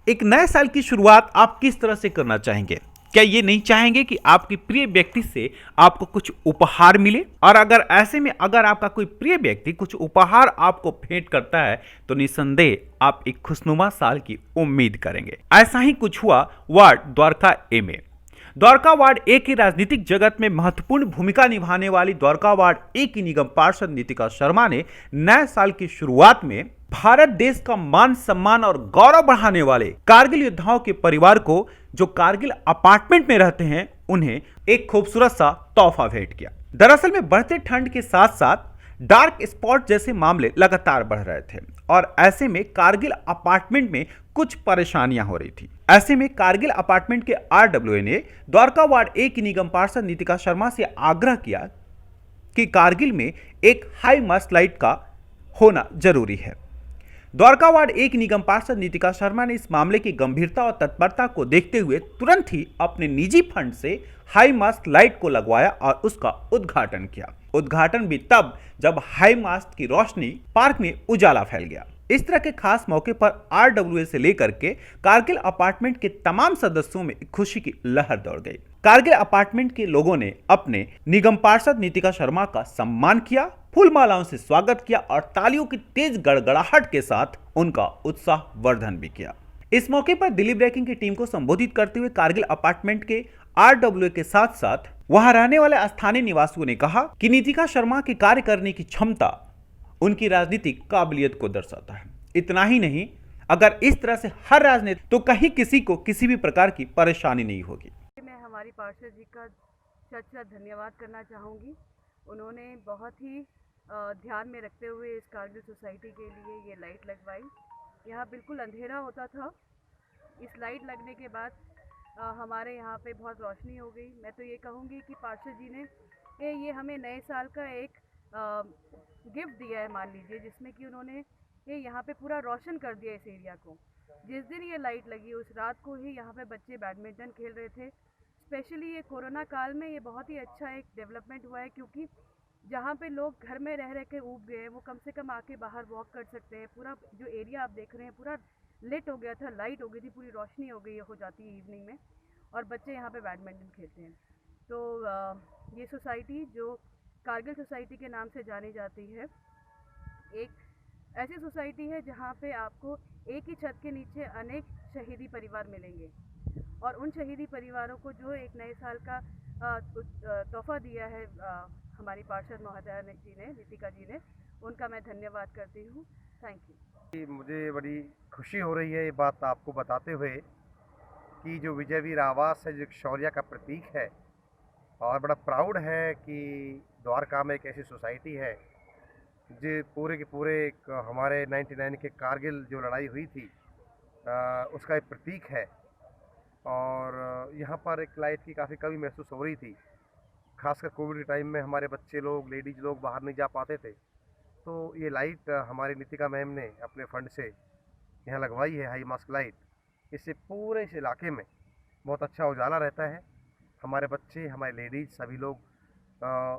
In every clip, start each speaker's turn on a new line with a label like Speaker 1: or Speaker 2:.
Speaker 1: एक नए साल की शुरुआत आप किस तरह से करना चाहेंगे? क्या ये नहीं चाहेंगे कि आपके प्रिय व्यक्ति से आपको कुछ उपहार मिले? और अगर ऐसे में अगर आपका कोई प्रिय व्यक्ति कुछ उपहार आपको भेंट करता है तो निसंदेह आप एक खुशनुमा साल की उम्मीद करेंगे। ऐसा ही कुछ हुआ वार्ड द्वारका ए में। द्वारका वार्ड ए की राजनीतिक जगत में महत्वपूर्ण भूमिका निभाने वाली द्वारका वार्ड ए की निगम पार्षद नीतिका शर्मा ने नए साल की शुरुआत में भारत देश का मान सम्मान और गौरव बढ़ाने वाले कारगिल योद्धाओं के परिवार को जो कारगिल अपार्टमेंट में रहते हैं उन्हें एक खूबसूरत सा तोहफा भेंट किया। दरअसल में बढ़ते ठंड के साथ साथ डार्क स्पॉट जैसे मामले लगातार बढ़ रहे थे और ऐसे में कारगिल अपार्टमेंट में कुछ परेशानियां हो रही थी। ऐसे में कारगिल अपार्टमेंट के आरडब्ल्यूए ने द्वारका वार्ड ए की निगम पार्षद नीतिका शर्मा से आग्रह किया कि कारगिल में एक हाई मास्ट लाइट का होना जरूरी है। द्वारका वार्ड ए की निगम पार्षद नीतिका शर्मा ने इस मामले की गंभीरता और तत्परता को देखते हुए तुरंत ही अपने निजी फंड से हाई मास्ट लाइट को लगवाया और उसका उद्घाटन किया। उद्घाटन भी तब जब हाई मास्ट की रोशनी पार्क में उजाला फैल गया। इस तरह के खास मौके पर आरडब्ल्यूए से लेकर के कारगिल अपार्टमेंट के तमाम सदस्यों में खुशी की लहर दौड़ गई। कारगिल अपार्टमेंट के लोगों ने अपने निगम पार्षद नीतिका शर्मा का सम्मान किया, फूल मालाओं से स्वागत किया और तालियों की तेज गड़गड़ाहट के साथ उनका उत्साह वर्धन भी किया। इस मौके पर दिल्ली ब्रेकिंग की टीम को संबोधित करते हुए कारगिल अपार्टमेंट के आरडब्ल्यूए के साथ साथ वहां रहने वाले स्थानीय निवासियों ने कहा कि नीतिका शर्मा की कार्य करने की क्षमता उनकी राजनीतिक काबिलियत को दर्शाता है। इतना ही नहीं, अगर इस तरह से हर राजनीति तो कहीं किसी को किसी भी प्रकार की परेशानी नहीं होगी।
Speaker 2: मैं हमारी पार्षद जी का सच्चा धन्यवाद करना चाहूँगी। उन्होंने बहुत ही ध्यान में रखते हुए इस कारगिल सोसाइटी के लिए ये लाइट लगवाई। यहाँ बिल्कुल अंधेरा होता था, इस लाइट लगने के बाद हमारे यहाँ पे बहुत रोशनी हो गई। मैं तो ये कहूँगी कि पार्षद जी ने ये हमें नए साल का एक गिफ्ट दिया है मान लीजिए, जिसमें कि उन्होंने ये यहाँ पे पूरा रोशन कर दिया इस एरिया को। जिस दिन ये लाइट लगी उस रात को ही यहाँ पे बच्चे बैडमिंटन खेल रहे थे। स्पेशली ये कोरोना काल में ये बहुत ही अच्छा एक डेवलपमेंट हुआ है, क्योंकि जहाँ पे लोग घर में रह रह के ऊब गए वो कम से कम आके बाहर वॉक कर सकते हैं। पूरा जो एरिया आप देख रहे हैं पूरा लेट हो गया था, लाइट हो गई थी, पूरी रोशनी हो जाती है इवनिंग में, और बच्चे यहाँ पे बैडमिंटन खेलते हैं। तो ये सोसाइटी जो कारगिल सोसाइटी के नाम से जानी जाती है, एक ऐसी सोसाइटी है जहाँ पे आपको एक ही छत के नीचे अनेक शहीदी परिवार मिलेंगे, और उन शहीदी परिवारों को जो एक नए साल का तोहफा दिया है हमारी पार्षद महोदया जी ने, नीतिका जी ने, उनका मैं धन्यवाद करती हूँ। Thank you.
Speaker 3: मुझे बड़ी खुशी हो रही है ये बात आपको बताते हुए कि जो विजयवीर आवास है, जो शौर्य का प्रतीक है, और बड़ा प्राउड है कि द्वारका में एक ऐसी सोसाइटी है जो पूरे के पूरे एक हमारे 99 के कारगिल जो लड़ाई हुई थी उसका एक प्रतीक है। और यहाँ पर एक लाइट की काफ़ी कमी महसूस हो रही थी, खासकर कोविड के टाइम में हमारे बच्चे लोग, लेडीज़ लोग बाहर नहीं जा पाते थे। तो ये लाइट हमारी नीतिका मैम ने अपने फंड से यहाँ लगवाई है, हाई मास्क लाइट। इससे पूरे इस इलाके में बहुत अच्छा उजाला रहता है। हमारे बच्चे, हमारे लेडीज़, सभी लोग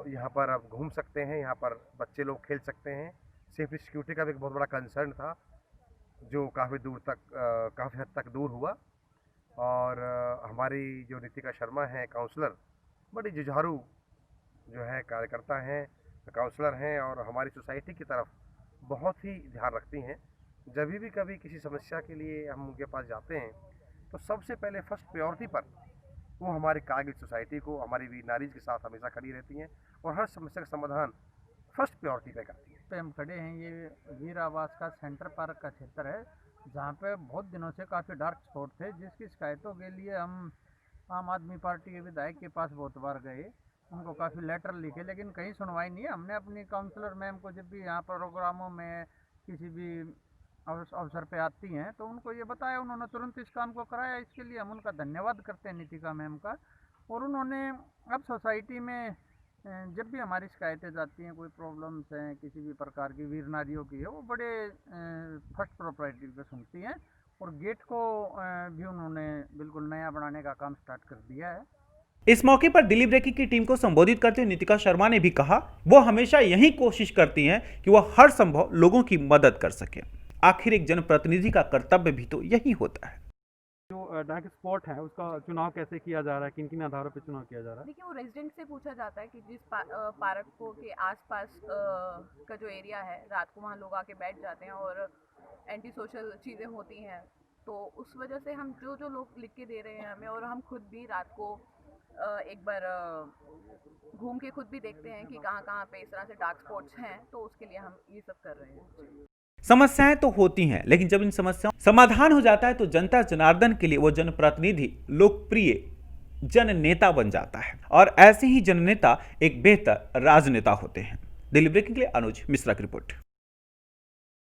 Speaker 3: यहाँ पर अब घूम सकते हैं, यहाँ पर बच्चे लोग खेल सकते हैं। सेफ्टी सिक्योरिटी का भी एक बहुत बड़ा कंसर्न था जो काफ़ी दूर तक काफ़ी हद तक दूर हुआ। और हमारी जो नीतिका शर्मा हैं काउंसलर, बड़ी जुझारू जो है कार्यकर्ता हैं, काउंसलर हैं, और हमारी सोसाइटी की तरफ बहुत ही ध्यान रखती हैं। जब भी कभी किसी समस्या के लिए हम उनके पास जाते हैं तो सबसे पहले फर्स्ट प्रायोरिटी पर वो हमारी कारगिल सोसाइटी को, हमारी वीर नारीज़ के साथ हमेशा खड़ी रहती हैं और हर समस्या का समाधान फर्स्ट प्रायोरिटी पे करती हैं।
Speaker 4: पे हम खड़े हैं, ये वीर आवास का सेंटर पार्क का क्षेत्र है, जहाँ पे बहुत दिनों से काफ़ी डार्क स्पॉट थे, जिसकी शिकायतों के लिए हम आम आदमी पार्टी के विधायक के पास बहुत बार गए, उनको काफ़ी लेटर लिखे, लेकिन कहीं सुनवाई नहीं है। हमने अपनी काउंसलर मैम को जब भी यहाँ प्रोग्रामों में किसी भी अवसर पे आती हैं तो उनको ये बताया, उन्होंने तुरंत इस काम को कराया। इसके लिए हम उनका धन्यवाद करते हैं नीतिका मैम का। और उन्होंने अब सोसाइटी में जब भी हमारी शिकायतें जाती हैं, कोई प्रॉब्लम्स हैं किसी भी प्रकार की वीर नारियों की है, वो बड़े फर्स्ट प्रायोरिटी पे सुनती हैं। और गेट को भी उन्होंने बिल्कुल नया बनाने का काम स्टार्ट कर दिया है।
Speaker 1: इस मौके पर दिल्ली ब्रेकिंग की टीम को संबोधित करते हुए नितिका शर्मा ने भी कहा वो हमेशा यही कोशिश करती हैं कि वह हर संभव लोगों की मदद कर सके। आखिर एक जनप्रतिनिधि का कर्तव्य भी तो यही होता है।
Speaker 5: जो डार्क स्पॉट है उसका चुनाव कैसे किया जा रहा है, किन किन आधारों पर चुनाव किया जा रहा है?
Speaker 2: देखिए, वो रेजिडेंट से पूछा जाता है कि जिस पार्क को के आसपास का जो एरिया है, रात को वहाँ लोग आके बैठ जाते हैं और एंटी सोशल चीज़ें होती हैं, तो उस वजह से हम जो लोग लिख के दे रहे हैं हमें, और हम खुद भी रात को एक बार घूम के खुद भी देखते हैं कि कहाँ पे इस तरह से डार्क स्पॉट्स हैं, तो उसके लिए हम ये सब कर रहे हैं।
Speaker 1: समस्याएं तो होती हैं, लेकिन जब इन समस्याओं समाधान हो जाता है तो जनता जनार्दन के लिए वो जनप्रतिनिधि लोकप्रिय जननेता बन जाता है, और ऐसे ही जननेता एक बेहतर राजनेता होते हैं। दिल्ली ब्रेकिंग के लिए अनुज मिश्रा की रिपोर्ट।